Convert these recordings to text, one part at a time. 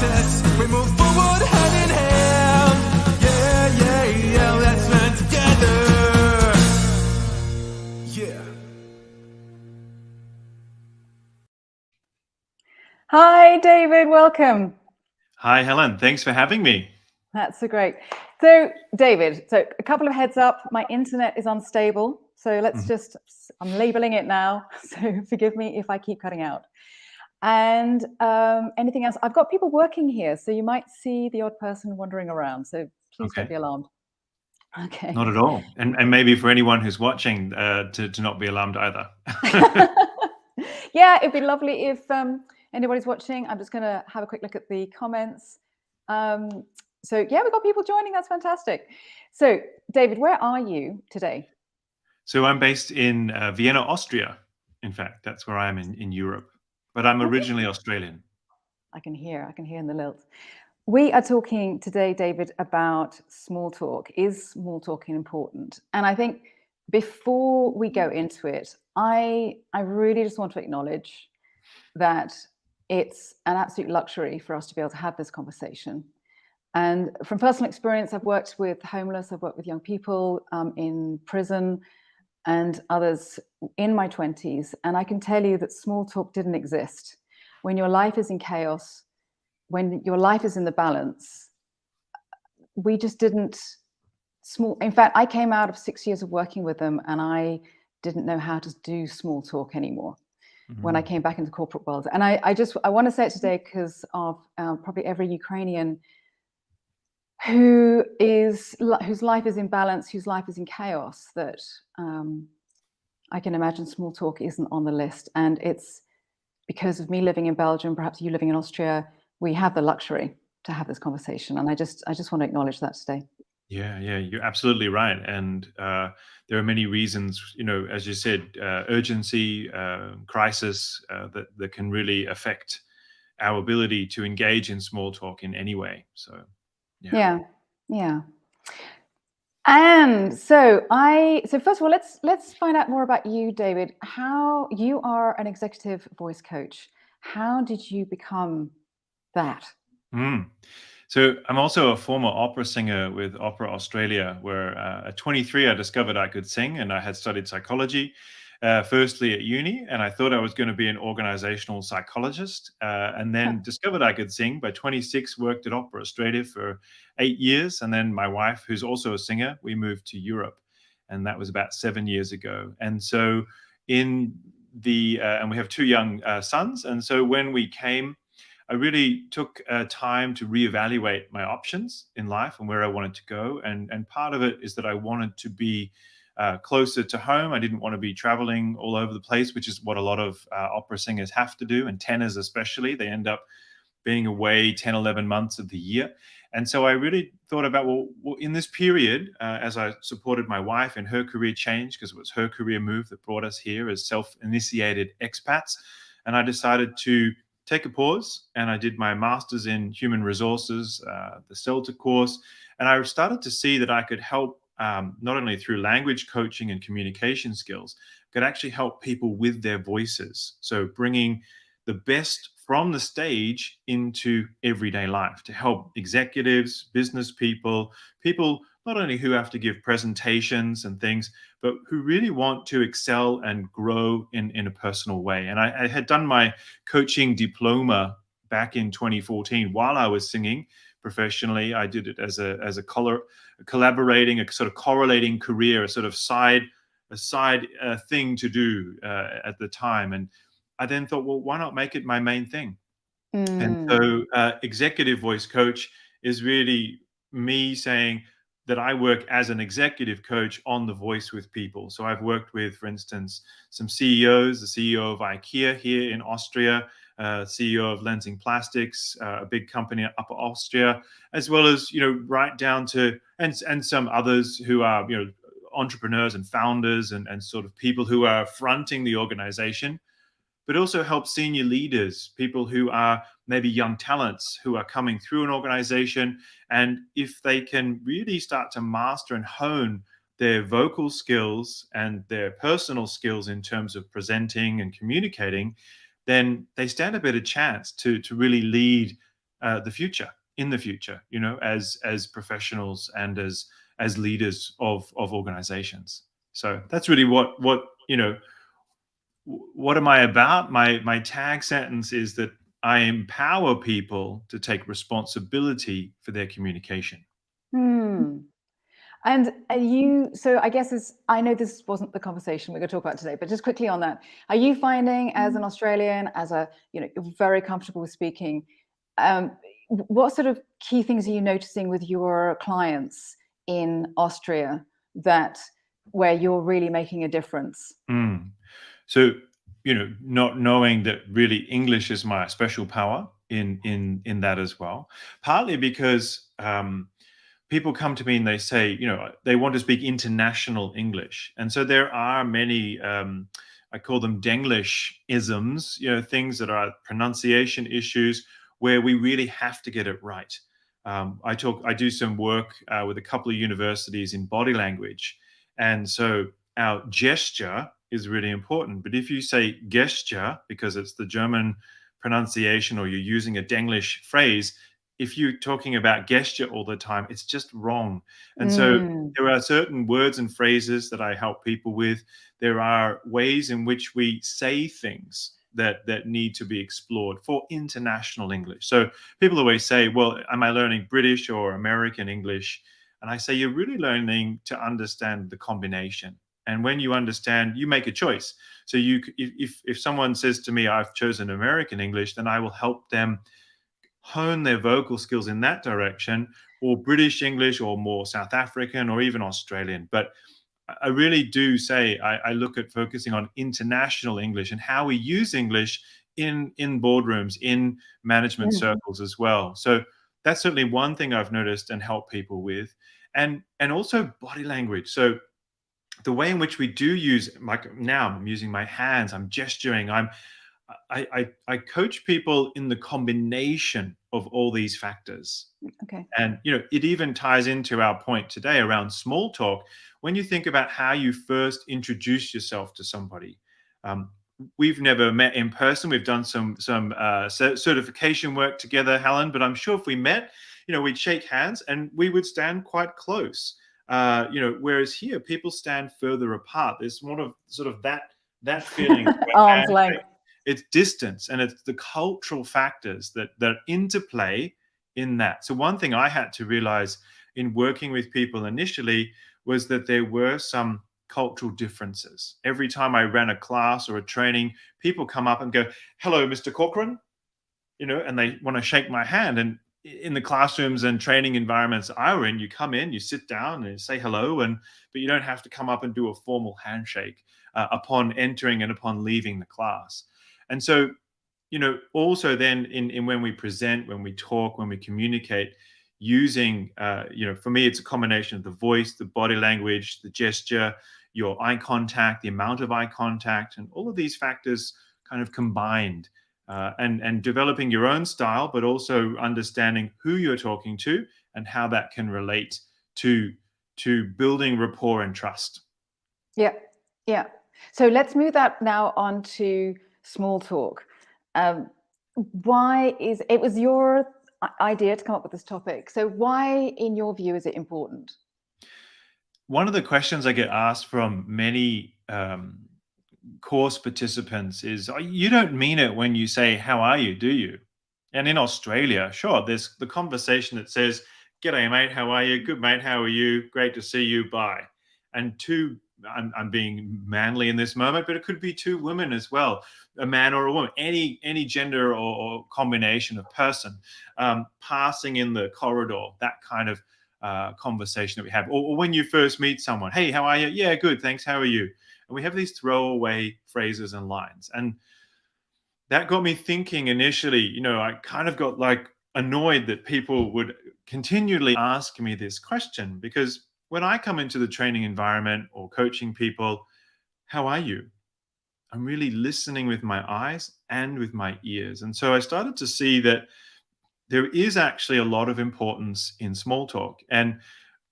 success. We move forward hand in hand. Yeah, yeah, yeah, let's learn together. Yeah. Hi, David. Welcome. Hi, Helen. Thanks for having me. That's so great. So, David, a couple of heads up. My internet is unstable. So I'm labeling it now. So forgive me if I keep cutting out. And anything else? I've got people working here. So you might see the odd person wandering around. So please don't be alarmed. Okay. Not at all. And maybe for anyone who's watching to not be alarmed either. Yeah, it'd be lovely if anybody's watching. I'm just going to have a quick look at the comments. So yeah, we've got people joining. That's fantastic. So David, where are you today? So I'm based in Vienna, Austria. In fact, that's where I am in Europe. But I'm originally Australian. I can hear in the lilt. We are talking today, David, about small talk. Is small talking important? And I think before we go into it, I really just want to acknowledge that it's an absolute luxury for us to be able to have this conversation. And from personal experience, I've worked with homeless, I've worked with young people in prison and others in my 20s. And I can tell you that small talk didn't exist. When your life is in chaos, when your life is in the balance, we just didn't in fact, I came out of 6 years of working with them and I didn't know how to do small talk anymore when I came back into the corporate world. And I want to say it today because of probably every Ukrainian whose life is in balance, whose life is in chaos, that I can imagine small talk isn't on the list. And it's because of me living in Belgium, perhaps you living in Austria, we have the luxury to have this conversation. And I just want to acknowledge that today. Yeah, you're absolutely right. And there are many reasons, as you said, urgency, crisis that can really affect our ability to engage in small talk in any way. So, yeah. And so first of all, let's find out more about you, David. How you are an executive voice coach. How did you become that? So I'm also a former opera singer with Opera Australia, where at 23 I discovered I could sing, and I had studied psychology, firstly at uni, and I thought I was going to be an organizational psychologist, and then discovered I could sing. By 26, worked at Opera Australia for 8 years, and then my wife, who's also a singer, we moved to Europe, and that was about 7 years ago. And so and we have 2 young sons, and so when we came, I really took time to reevaluate my options in life and where I wanted to go. And part of it is that I wanted to be closer to home. I didn't want to be traveling all over the place, which is what a lot of opera singers have to do, and tenors especially. They end up being away 10, 11 months of the year. And so I really thought about, well in this period, as I supported my wife in her career change, because it was her career move that brought us here as self-initiated expats, and I decided to take a pause, and I did my master's in human resources, the CELTA course, and I started to see that I could help not only through language coaching and communication skills, could actually help people with their voices. So bringing the best from the stage into everyday life to help executives, business people not only who have to give presentations and things, but who really want to excel and grow in a personal way. And I had done my coaching diploma back in 2014 while I was singing professionally. I did it as a collaborating, a sort of correlating career, a sort of side thing to do at the time. And I then thought, well, why not make it my main thing? And so executive voice coach is really me saying that I work as an executive coach on the voice with people. So I've worked with, for instance, some CEOs, the CEO of IKEA here in Austria, CEO of Lenzing Plastics, a big company in Upper Austria, as well as, right down to, and some others who are, entrepreneurs and founders and sort of people who are fronting the organization, but also help senior leaders, people who are maybe young talents who are coming through an organization. And if they can really start to master and hone their vocal skills and their personal skills in terms of presenting and communicating, then they stand a better chance to really lead the future, in the future, as professionals and as leaders of organizations. So that's really what am I about? My tag sentence is that I empower people to take responsibility for their communication. Hmm. And so I guess I know this wasn't the conversation we're going to talk about today, but just quickly on that, are you finding as an Australian, you're very comfortable with speaking, what sort of key things are you noticing with your clients in Austria where you're really making a difference? So, not knowing that really English is my special power in that as well, partly because people come to me and they say, they want to speak international English. And so there are many, I call them Denglish isms, things that are pronunciation issues where we really have to get it right. I do some work with a couple of universities in body language. And so our gesture is really important. But if you say gesture, because it's the German pronunciation, or you're using a Denglish phrase, if you're talking about gesture all the time, it's just wrong. And so there are certain words and phrases that I help people with. There are ways in which we say things that need to be explored for international English. So people always say, well, am I learning British or American English? And I say, you're really learning to understand the combination. And when you understand, you make a choice. So if someone says to me, I've chosen American English, then I will help them hone their vocal skills in that direction, or British English, or more South African, or even Australian. But I really do say I look at focusing on international English and how we use English in boardrooms, in management circles as well. So that's certainly one thing I've noticed and help people with, and also body language. So the way in which we do use, like now I'm using my hands, I'm gesturing, I coach people in the combination of all these factors. Okay. And it even ties into our point today around small talk. When you think about how you first introduce yourself to somebody, we've never met in person. We've done some certification work together, Helen. But I'm sure if we met, we'd shake hands and we would stand quite close. Whereas here, people stand further apart. There's more of sort of that feeling. Arm's length. It's distance, and it's the cultural factors that interplay in that. So one thing I had to realize in working with people initially was that there were some cultural differences. Every time I ran a class or a training, people come up and go, "Hello, Mr. Corcoran," and they want to shake my hand. And in the classrooms and training environments I were in, you come in, you sit down and say hello, but you don't have to come up and do a formal handshake upon entering and upon leaving the class. And so, also then in when we present, when we talk, when we communicate, using, for me, it's a combination of the voice, the body language, the gesture, your eye contact, the amount of eye contact, and all of these factors kind of combined, and developing your own style, but also understanding who you're talking to and how that can relate to building rapport and trust. Yeah. Yeah. So let's move that now on to small talk. It was your idea to come up with this topic. So why, in your view, is it important? One of the questions I get asked from many course participants is, "Oh, you don't mean it when you say, 'How are you?' do you?" And in Australia, sure, there's the conversation that says, "G'day, mate. How are you? Good, mate. How are you? Great to see you. Bye." And I'm being manly in this moment, but it could be two women as well, a man or a woman, any gender or combination of person, passing in the corridor, that kind of conversation that we have. Or when you first meet someone, "Hey, how are you?" "Yeah, good, thanks. How are you?" And we have these throwaway phrases and lines. And that got me thinking initially. I kind of got like annoyed that people would continually ask me this question, because when I come into the training environment or coaching people, "How are you?" I'm really listening with my eyes and with my ears. And so I started to see that there is actually a lot of importance in small talk. And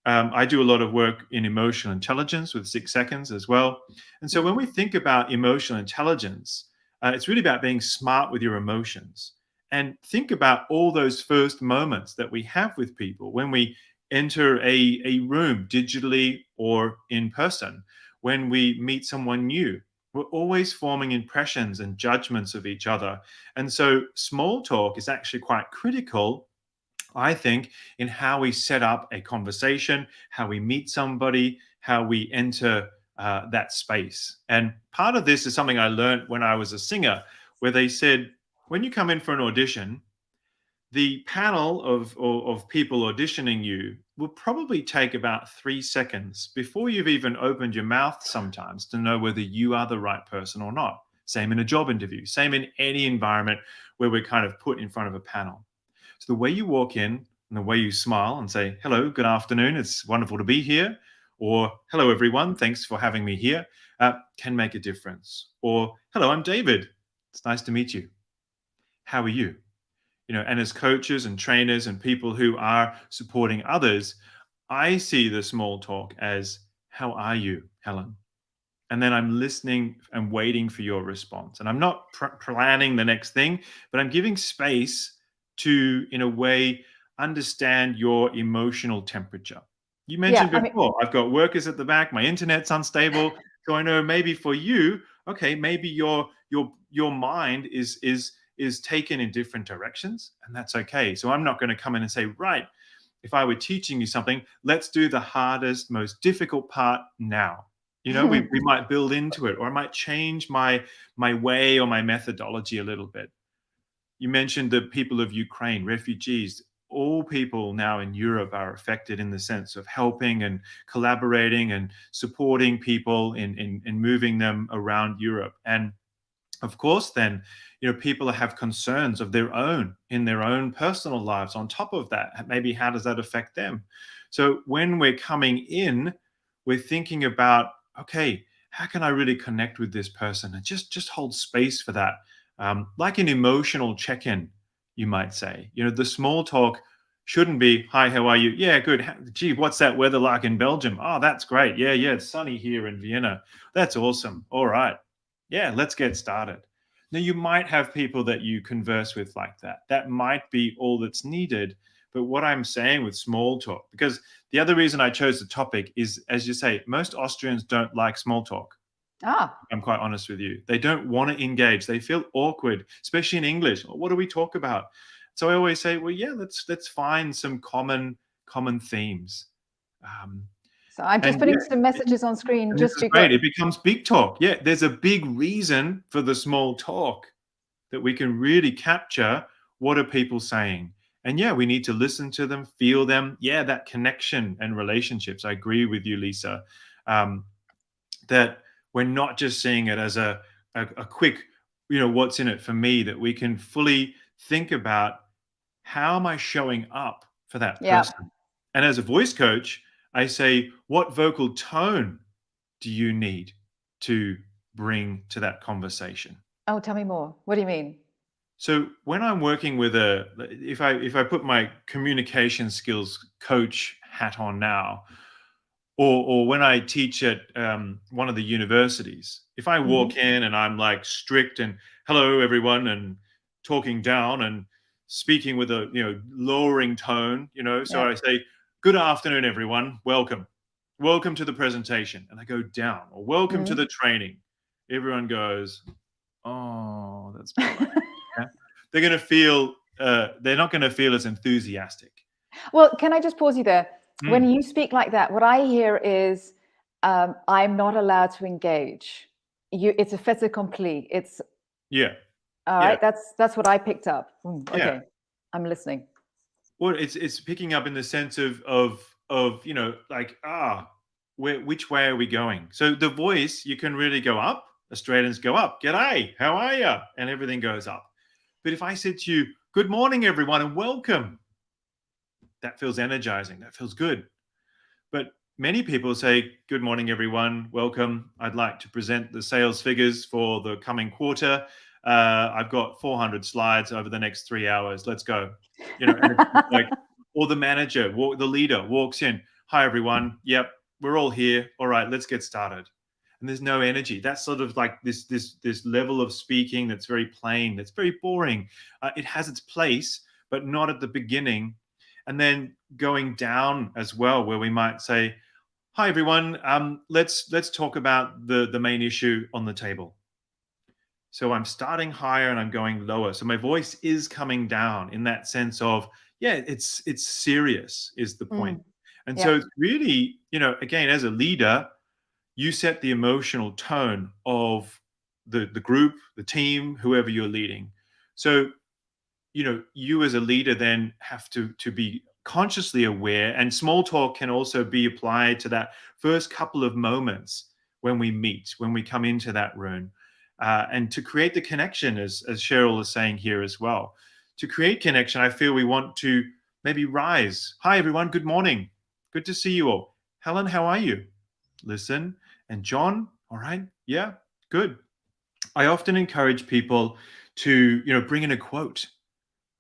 I do a lot of work in emotional intelligence with 6 seconds as well. And so when we think about emotional intelligence, it's really about being smart with your emotions. And think about all those first moments that we have with people when we enter a room digitally or in person, when we meet someone new. We're always forming impressions and judgments of each other. And so small talk is actually quite critical, I think, in how we set up a conversation, how we meet somebody, how we enter that space. And part of this is something I learned when I was a singer, where they said, when you come in for an audition, the panel of people auditioning you will probably take about 3 seconds before you've even opened your mouth sometimes to know whether you are the right person or not. Same in a job interview, same in any environment where we're kind of put in front of a panel. So the way you walk in and the way you smile and say, hello, good afternoon, it's wonderful to be here, or hello, everyone, thanks for having me here, can make a difference. Or, hello, I'm David, it's nice to meet you. How are you? And as coaches and trainers and people who are supporting others, I see the small talk as, how are you, Helen? And then I'm listening and waiting for your response. And I'm not planning the next thing, but I'm giving space to, in a way, understand your emotional temperature. You mentioned before, I've got workers at the back, my internet's unstable. So I know maybe for you, okay, maybe your mind is taken in different directions, and that's okay. So I'm not going to come in and say, right, if I were teaching you something, let's do the hardest, most difficult part now. We might build into it, or I might change my way or my methodology a little bit. You mentioned the people of Ukraine, refugees. All people now in Europe are affected in the sense of helping and collaborating and supporting people in moving them around Europe. And of course, then, people have concerns of their own in their own personal lives on top of that. Maybe how does that affect them? So when we're coming in, we're thinking about, okay, how can I really connect with this person? And just hold space for that. Like an emotional check-in, you might say. The small talk shouldn't be, hi, how are you? Yeah, good. Gee, what's that weather like in Belgium? Oh, that's great. Yeah, it's sunny here in Vienna. That's awesome. All right. Yeah, let's get started. Now, you might have people that you converse with like that. That might be all that's needed. But what I'm saying with small talk, because the other reason I chose the topic is, as you say, most Austrians don't like small talk. I'm quite honest with you. They don't want to engage. They feel awkward, especially in English. What do we talk about? So I always say, well, yeah, let's find some common themes. So I'm just putting some messages on screen just because great. It becomes big talk. Yeah, there's a big reason for the small talk, that we can really capture what are people saying. And yeah, we need to listen to them, feel them. Yeah, that connection and relationships. I agree with you, Lisa, that we're not just seeing it as a quick, what's in it for me, that we can fully think about, how am I showing up for that person? And as a voice coach, I say, what vocal tone do you need to bring to that conversation? Oh, tell me more. What do you mean? So when I'm working with if I put my communication skills coach hat on now, or when I teach at one of the universities, if I walk in and I'm like strict and hello everyone and talking down and speaking with a lowering tone, so I say, good afternoon everyone, welcome to the presentation, and I go down, or welcome to the training. Everyone goes, oh, that's polite. Yeah? They're going to feel they're not going to feel as enthusiastic. Well, can I just pause you there? When you speak like that, what I hear is, I'm not allowed to engage. It's a fait accompli. It's all right. That's what I picked up. Okay, I'm listening. Well, it's picking up in the sense of like, which way are we going? So the voice, you can really go up. Australians go up. G'day, how are you? And everything goes up. But if I said to you, good morning, everyone, and welcome, that feels energizing. That feels good. But many people say, good morning, everyone, welcome. I'd like to present the sales figures for the coming quarter. I've got 400 slides over the next 3 hours. Let's go. And it's like, or the manager, the leader walks in. Hi, everyone. Yep, we're all here. All right, let's get started. and there's no energy. That's sort of like this level of speaking that's very plain, that's very boring. It has its place, but not at the beginning. And then going down as well, where we might say, "Hi everyone, let's talk about the main issue on the table." So I'm starting higher and I'm going lower. So my voice is coming down in that sense of, yeah, it's serious is the point. Mm. And so Yeah. it's really, again, as a leader, you set the emotional tone of the group, the team, whoever you're leading. So you as a leader then have to be consciously aware, and small talk can also be applied to that first couple of moments when we meet, when we come into that room, and to create the connection, as Cheryl is saying here as well. To create connection, I feel we want to maybe rise. Hi everyone, good morning, good to see you all. Helen, how are you? Listen. And John, all right, yeah, good. I often encourage people to bring in a quote.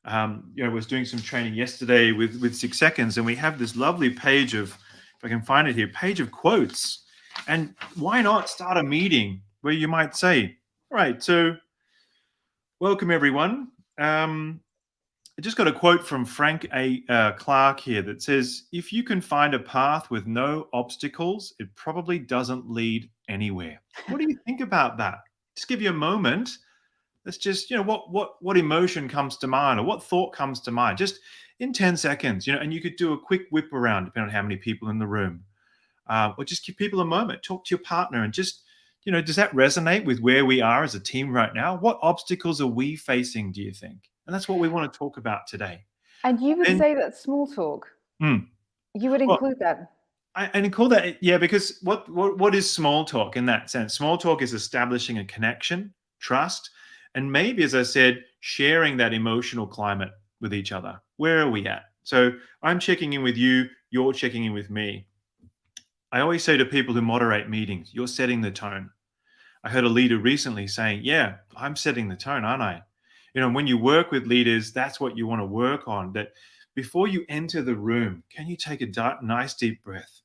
I was doing some training yesterday with 6 seconds, and we have this lovely page of, if I can find it here, page of quotes. And why not start a meeting where you might say, all right, so welcome everyone. I just got a quote from Frank A. Clark here that says, if you can find a path with no obstacles, it probably doesn't lead anywhere. What do you think about that? Just give you a moment. Let's just, what emotion comes to mind, or what thought comes to mind, just in 10 seconds, and you could do a quick whip around depending on how many people in the room, or just give people a moment, talk to your partner, and just, does that resonate with where we are as a team right now? What obstacles are we facing, do you think? And that's what we want to talk about today. And you would And, say that small talk, you would well, include that. and call that, yeah, because what is small talk in that sense? Small talk is establishing a connection, trust, and maybe, as I said, sharing that emotional climate with each other. Where are we at? So I'm checking in with you, you're checking in with me. I always say to people who moderate meetings, you're setting the tone. I heard a leader recently saying, yeah, I'm setting the tone, aren't I? When you work with leaders, that's what you want to work on. That before you enter the room, can you take a nice deep breath?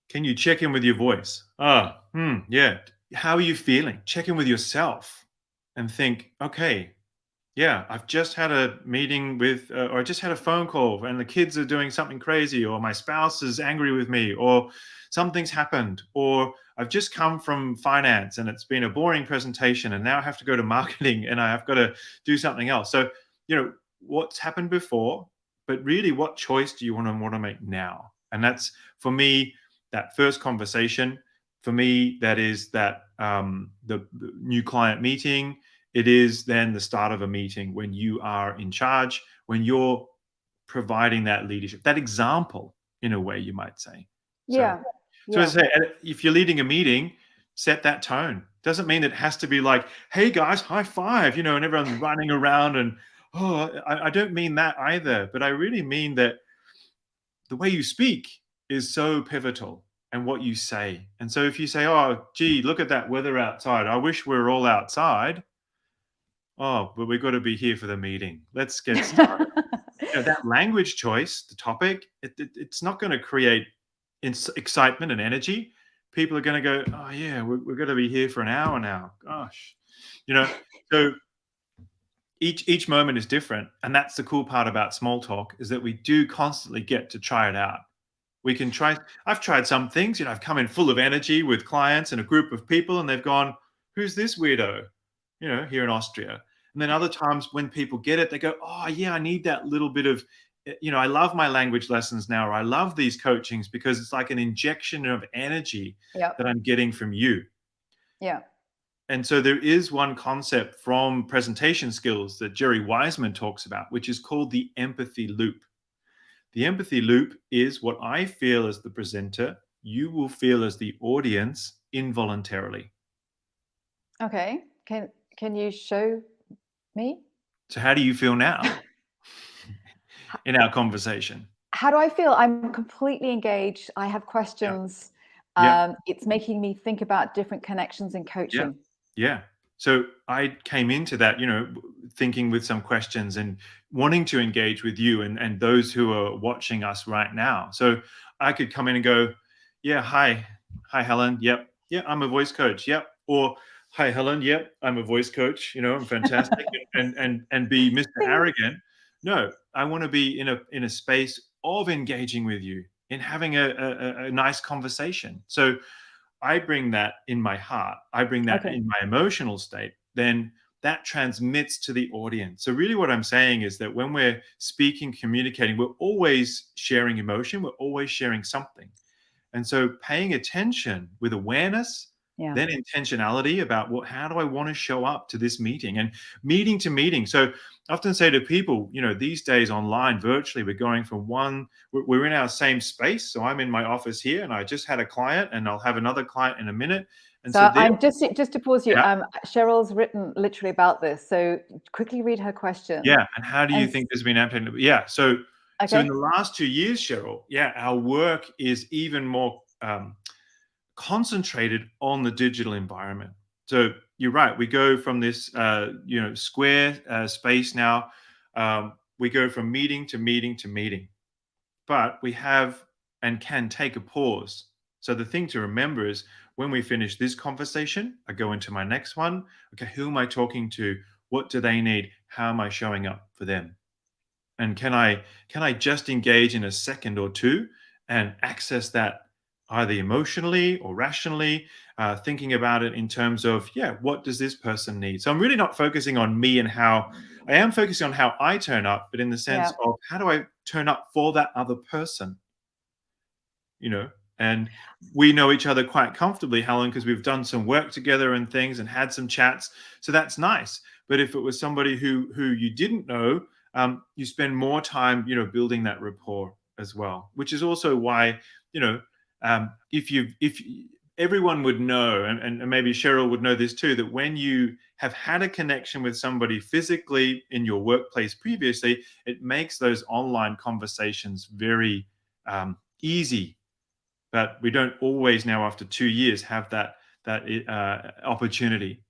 Can you check in with your voice? Yeah. How are you feeling? Check in with yourself and think, okay, yeah, I've just had a meeting with, or I just had a phone call and the kids are doing something crazy, or my spouse is angry with me, or something's happened, or I've just come from finance and it's been a boring presentation and now I have to go to marketing and I've got to do something else. So, what's happened before, but really what choice do you want to make now? And that's, for me, that first conversation. For me, that is that the new client meeting. It is then the start of a meeting when you are in charge, when you're providing that leadership, that example, in a way, you might say. So, Yeah. as I say, if you're leading a meeting, set that tone. Doesn't mean it has to be like, hey guys, high five, and everyone's running around and, I don't mean that either. But I really mean that the way you speak is so pivotal, and what you say. And so if you say, oh, gee, look at that weather outside. I wish we were all outside. Oh, but we've got to be here for the meeting. Let's get started. That language choice, the topic, it's not going to create excitement and energy. People are going to go, oh yeah, we're going to be here for an hour now. Gosh, so each moment is different. And that's the cool part about small talk, is that we do constantly get to try it out. We can try. I've tried some things, I've come in full of energy with clients and a group of people, and they've gone, who's this weirdo? Here in Austria. And then other times when people get it, they go, oh yeah, I need that little bit of, I love my language lessons now, or I love these coachings because it's like an injection of energy that I'm getting from you. Yeah. And so there is one concept from presentation skills that Jerry Wiseman talks about, which is called the empathy loop. The empathy loop is what I feel as the presenter, you will feel as the audience involuntarily. Okay. Can you show me? So how do you feel now in our conversation? How do I feel? I'm completely engaged. I have questions. Yeah. It's making me think about different connections in coaching. Yeah. So I came into that, thinking with some questions and wanting to engage with you and those who are watching us right now. So I could come in and go, yeah, hi, Hi, Helen. Yep. Yeah, I'm a voice coach. Yep. Or hi, Helen. Yep, I'm a voice coach. I'm fantastic, and be Mr. Bing. Arrogant. No, I want to be in a space of engaging with you, in having a nice conversation. So I bring that in my heart, I bring that Okay. in my emotional state, then that transmits to the audience. So really what I'm saying is that when we're speaking, communicating, we're always sharing emotion, we're always sharing something. And so paying attention with awareness, Yeah. then intentionality about how do I want to show up to this meeting and meeting to meeting. So I often say to people, these days online, virtually, we're going from we're in our same space. So I'm in my office here and I just had a client and I'll have another client in a minute. And so So I'm just to pause you. yeah, Cheryl's written literally about this. So quickly read her question. yeah. And how do you And think this has been happening? Yeah. So in okay. the last 2 years, Cheryl, yeah, our work is even more concentrated on the digital environment. So you're right. We go from this, square space now. We go from meeting to meeting to meeting, but we have and can take a pause. So the thing to remember is when we finish this conversation, I go into my next one. Okay, who am I talking to? What do they need? How am I showing up for them? And can I just engage in a second or two and access that either emotionally or rationally, thinking about it in terms of, yeah, what does this person need? So I'm really not focusing on me and how I am focusing on how I turn up, but in the sense Yeah. of how do I turn up for that other person, you know? And we know each other quite comfortably, Helen, because we've done some work together and things and had some chats. So that's nice. But if it was somebody who you didn't know, you spend more time, building that rapport as well. Which is also why, if everyone would know, and maybe Cheryl would know this too, that when you have had a connection with somebody physically in your workplace previously, it makes those online conversations very easy, but we don't always now after 2 years have that opportunity.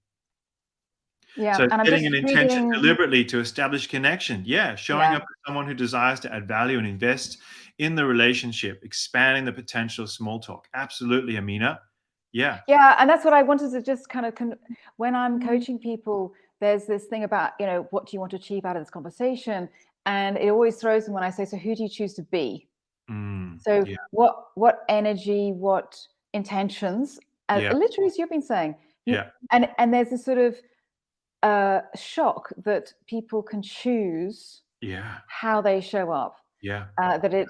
Yeah. So And I'm setting just an intention reading. deliberately to establish connection. Yeah, showing Yeah. up as someone who desires to add value and invest in the relationship, expanding the potential of small talk. Absolutely, Amina. Yeah. Yeah, and that's what I wanted to just kind of when I'm coaching people, there's this thing about, what do you want to achieve out of this conversation? And it always throws them when I say, so who do you choose to be? So Yeah. what energy, what intentions, Yeah. literally as you've been saying, Yeah. and there's this sort of shock that people can choose Yeah. how they show up. Yeah. That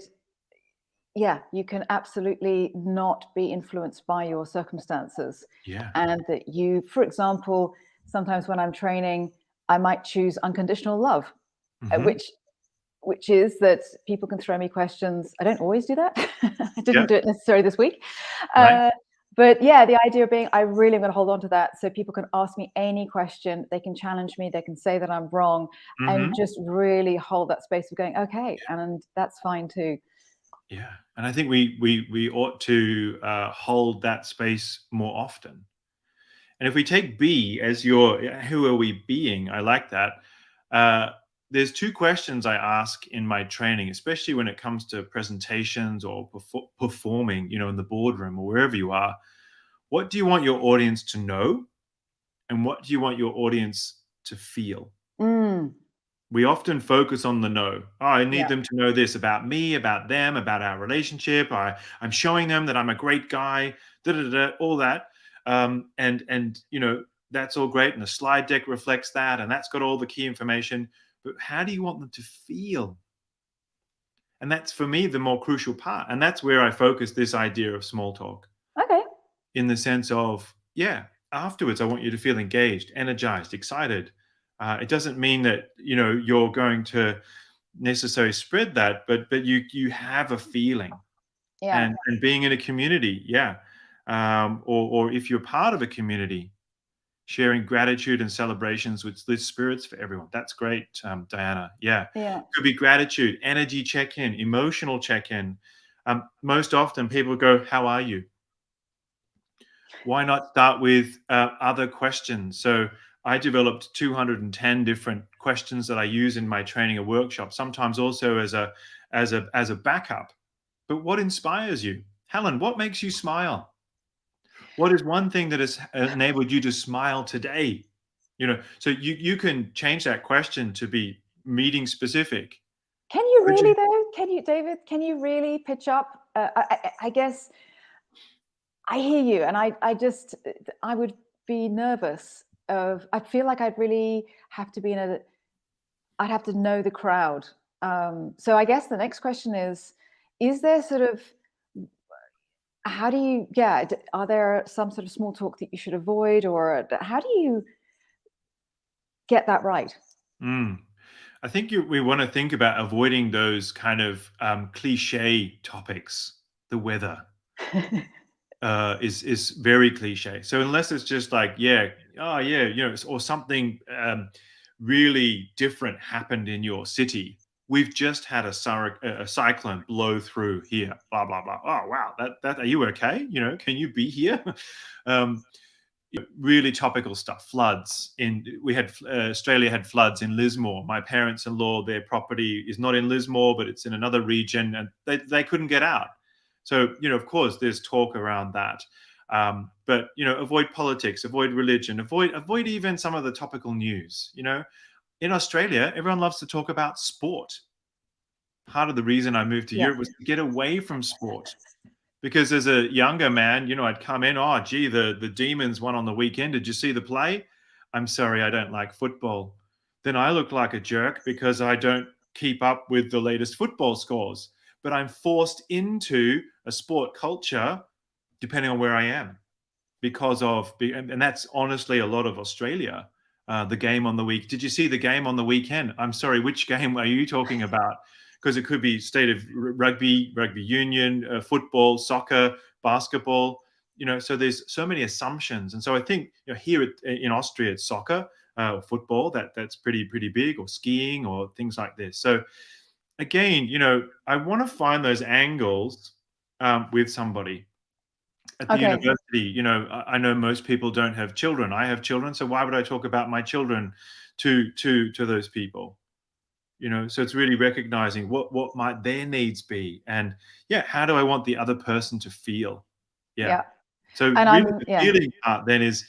you can absolutely not be influenced by your circumstances. Yeah. And that you, for example, sometimes when I'm training, I might choose unconditional love, Hmm. which is that people can throw me questions. I don't always do that. I Yeah. didn't do it necessarily this week. Right. But yeah, the idea being, I really am going to hold on to that so people can ask me any question. They can challenge me. They can say that I'm wrong, and Hmm. just really hold that space of going, okay, and that's fine too. Yeah. And I think we ought to hold that space more often. And if we take B as who are we being? I like that. Uh, there's two questions I ask in my training, especially when it comes to presentations or performing, in the boardroom or wherever you are. What do you want your audience to know? And what do you want your audience to feel? Mm, We often focus on the no. Oh, I need yeah. them to know this about me, about them, about our relationship. I'm showing them that I'm a great guy, all that. And that's all great. And the slide deck reflects that, and that's got all the key information. But how do you want them to feel? And that's for me the more crucial part. And that's where I focus this idea of small talk, Okay. in the sense of, yeah, afterwards, I want you to feel engaged, energized, excited. It doesn't mean that, you're going to necessarily spread that, but you have a feeling, Yeah. and being in a community, yeah, or if you're part of a community, sharing gratitude and celebrations with lift spirits for everyone. That's great, Diana. Yeah, Yeah. could be gratitude, energy check-in, emotional check-in. Most often, people go, "How are you?" Why not start with other questions? So I developed 210 different questions that I use in my training and workshop, sometimes also as a backup. But what inspires you? Helen, what makes you smile? What is one thing that has enabled you to smile today? So you can change that question to be meeting specific. Can you Could really you? though? Can you, David? Can you really pitch up? I guess I hear you, and I would be nervous. I feel like I'd really have to be I'd have to know the crowd. So I guess the next question is there sort of, how do you, yeah, are there some sort of small talk that you should avoid, or how do you get that right? Mm. I think we want to think about avoiding those kind of cliche topics. The weather is very cliche. So unless it's just like, yeah, oh yeah, or something really different happened in your city. We've just had a cyclone blow through here. Blah blah blah. Oh wow, that are you okay? Can you be here? um, really topical stuff. Floods in we had Australia had floods in Lismore. My parents-in-law, their property is not in Lismore, but it's in another region, and they couldn't get out. So of course, there's talk around that. But avoid politics, avoid religion, avoid even some of the topical news. In Australia, everyone loves to talk about sport. Part of the reason I moved to Yeah. Europe was to get away from sport. Because as a younger man, I'd come in, oh, gee, the Demons won on the weekend. Did you see the play? I'm sorry, I don't like football. Then I look like a jerk because I don't keep up with the latest football scores. But I'm forced into a sport culture depending on where I am because and that's honestly a lot of Australia. The game on the week. Did you see the game on the weekend? I'm sorry, which game are you talking about? Because it could be state of rugby union, football, soccer, basketball. So there's so many assumptions, and so I think here in Austria it's soccer, football. That's pretty big, or skiing, or things like this. So again, I want to find those angles with somebody. At the Okay. university, I know most people don't have children. I have children, so why would I talk about my children to those people? So it's really recognizing what might their needs be, and how do I want the other person to feel? Yeah. Yeah. So And really, the yeah. feeling part then is,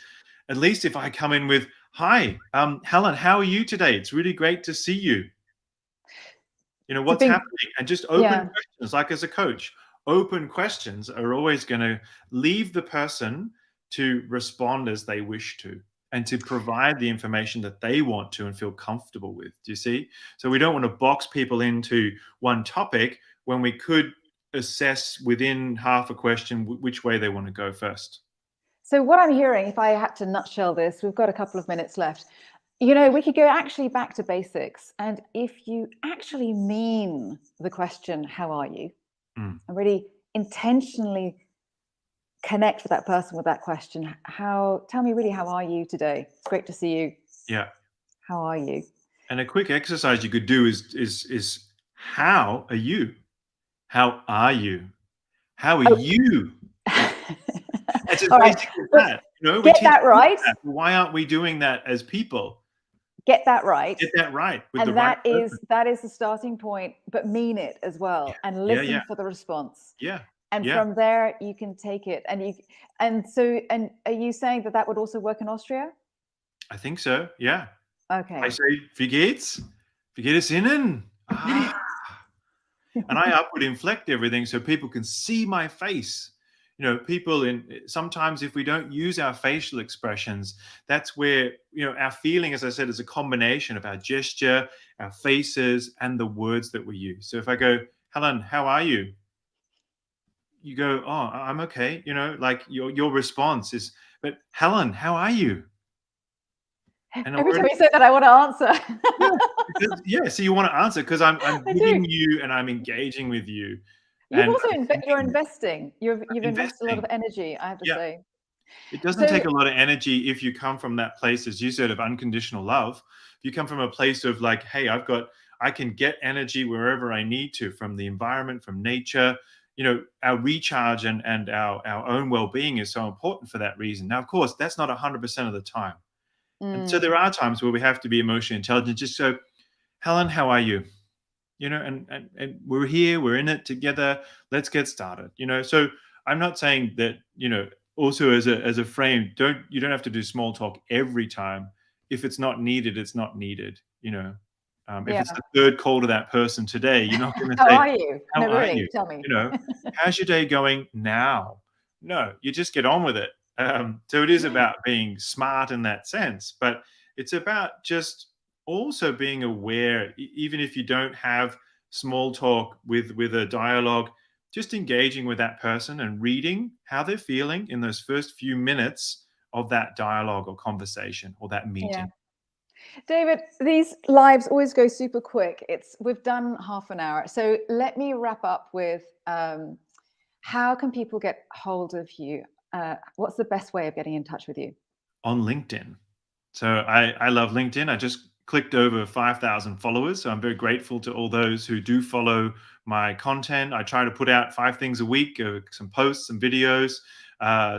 at least if I come in with, "Hi, Helen, how are you today? It's really great to see you. What's think, happening?" And just open yeah. questions, like as a coach, open questions are always going to leave the person to respond as they wish to, and to provide the information that they want to and feel comfortable with. Do you see? So we don't want to box people into one topic when we could assess within half a question which way they want to go first. So what I'm hearing, if I had to nutshell this, we've got a couple of minutes left. We could go actually back to basics. And if you actually mean the question, how are you? Mm. And really intentionally connect with that person with that question. Tell me really, how are you today? It's great to see you. Yeah. How are you? And a quick exercise you could do is how are you? How are you? How are Oh. you? It's as All right. basic as But that. We get teach that right. that. Why aren't we doing that as people? Get that right. Get that right with the And right that person. is the starting point, but mean it as well, and Yeah, listen yeah, for the response. yeah, And yeah. from there you can take it. And are you saying that would also work in Austria? I think so. Yeah. I Okay. say, wie geht's? Wie geht es Ihnen? Ah. And I upward inflect everything so people can see my face. Sometimes if we don't use our facial expressions, that's where, our feeling, as I said, is a combination of our gesture, our faces, and the words that we use. So if I go, "Helen, how are you?" You go, "Oh, I'm okay." Like your response is, "But Helen, how are you?" And Every we're time you say that, I want to answer. so you want to answer because I'm I giving do. you and I'm engaging with you, You've and also I'm you're thinking, investing. You've I'm invested a lot of investing. energy, I have to Yeah. say. It doesn't So take a lot of energy if you come from that place, as you said, of unconditional love. If you come from a place of like, hey, I can get energy wherever I need to, from the environment, from nature. Our recharge and our own well-being is so important for that reason. Now, of course, that's not 100% of the time. And so there are times where we have to be emotionally intelligent. Just so, Helen, how are you? And we're here, we're in it together. Let's get started. So I'm not saying that, also as a frame, you don't have to do small talk every time. If it's not needed, it's not needed. If Yeah. it's the third call to that person today, you're not going to How say, are you? "How No, are really, you?" tell me. How's your day going now? No, you just get on with it. So it is about being smart in that sense, but it's about just also being aware, even if you don't have small talk with a dialogue, just engaging with that person and reading how they're feeling in those first few minutes of that dialogue or conversation or that Yeah. meeting. David, these lives always go super quick. We've done half an hour. So let me wrap up with how can people get hold of you? What's the best way of getting in touch with you? On LinkedIn. So I love LinkedIn. I just clicked over 5,000 followers. So I'm very grateful to all those who do follow my content. I try to put out 5 things a week, some posts, some videos,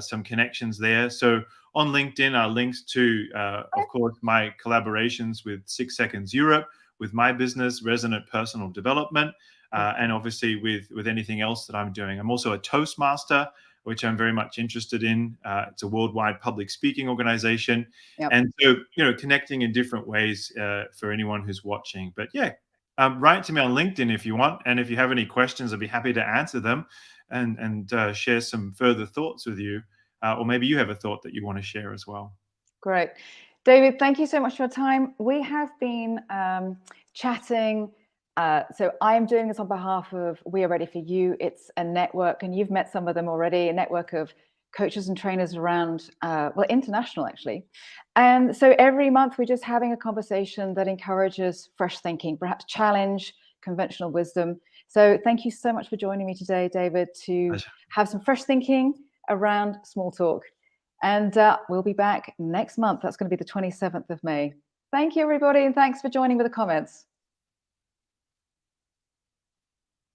some connections there. So on LinkedIn are links to, of course, my collaborations with 6 Seconds Europe, with my business, Resonant Personal Development, and obviously with anything else that I'm doing. I'm also a Toastmaster, which I'm very much interested in. It's a worldwide public speaking organization. Yep. And so, connecting in different ways for anyone who's watching. But yeah, write to me on LinkedIn if you want. And if you have any questions, I'd be happy to answer them and share some further thoughts with you. Or maybe you have a thought that you want to share as well. Great. David, thank you so much for your time. We have been chatting. So I'm doing this on behalf of We Are Ready for You. It's a network, and you've met some of them already, a network of coaches and trainers around, international actually. And so every month we're just having a conversation that encourages fresh thinking, perhaps challenge conventional wisdom. So thank you so much for joining me today, David, to Pleasure. have some fresh thinking around small talk. And we'll be back next month. That's going to be the 27th of May. Thank you, everybody, and thanks for joining with the comments.